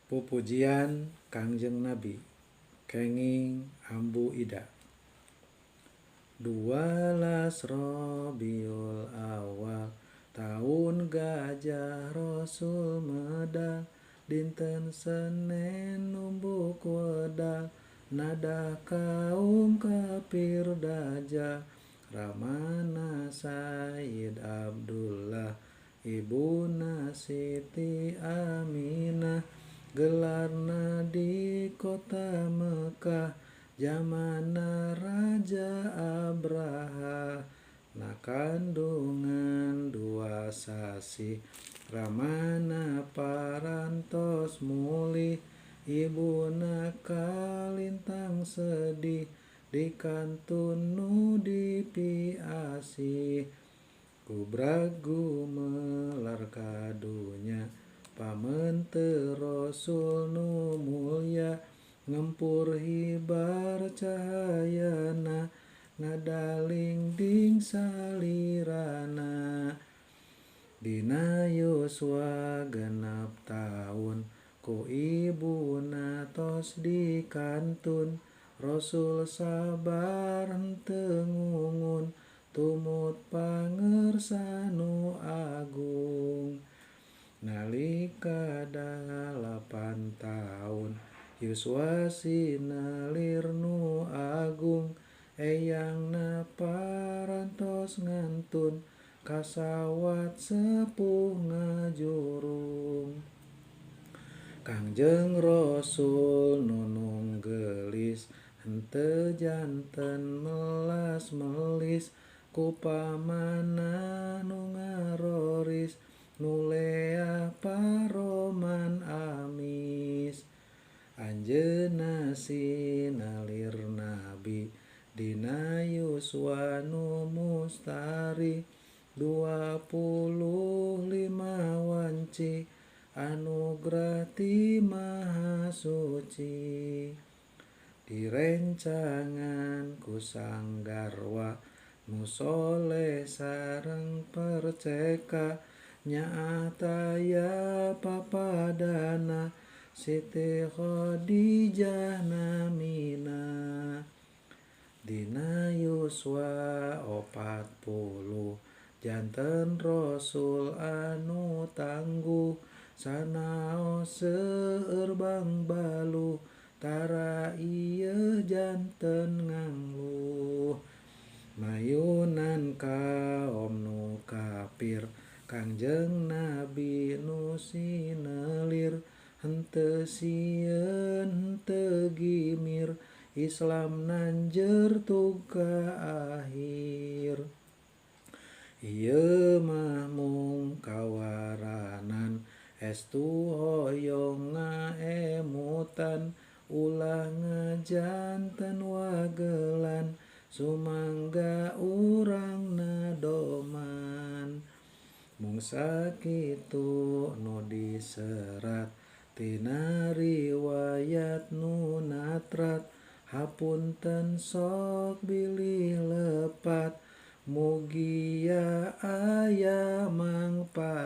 Pupujian Kangjeng Nabi kenging ambu ida. 12 Rabiul Awal tahun Gajah Rasul medal, dinten Senen numbuk wedal, nada kaum kafir dajjal, ramana Sayyid Abdullah, ibuna Siti Aminah, gelarna di kota Mekah, zamana Raja Abraha, na kandungan 2 sasi, ramana parantos mulih, ibuna kalintang sedih, di kantun nu dipiasi, kubragu melar kadunya, pamente Rasul nu mulya, ngempur hibar cahayana, ngadaling ding salirana. Dina Yosua genap tahun, ku ibuna tos di kantun, Rasul sabar henteu ngungun, tumut pangersa nu agung. Nalika 8 tahun, Yosua sinalir nu agung, eyangna parantos ngantun, kasawat sepuh ngajurung. Kangjeng Rasul nunung gelis, henteu janten melas melis, ku pamanah nu ngaroris, nulea paroman amis. Anjeunna sinalir Nabi, dina Yosua nu mustari, 25 wanci, anugrah ti Maha Suci. Direncangan ku sanggarwa, nu soleh sareng perceka, nyaataya papadana, Siti Khadijah namina. Dina Yosua 40, janten Rasul anu tangguh, sanaos seueur bang baluh, tara ieu janten ngangluh. Mayunan kaom nu kafir, Kangjeng Nabi nu sinelir, henteu sieun henteu gimir, Islam nanjeur tuga akhir. Ieu mah mung kawaranan, estu hoyong ngaemutan, ulah ngajanten wagelan, sumangga urangna doman. Mung sakitu nu diserat, tina riwayat nu natrat, hapunten sok bilih lepat, mugia aya mangpaat.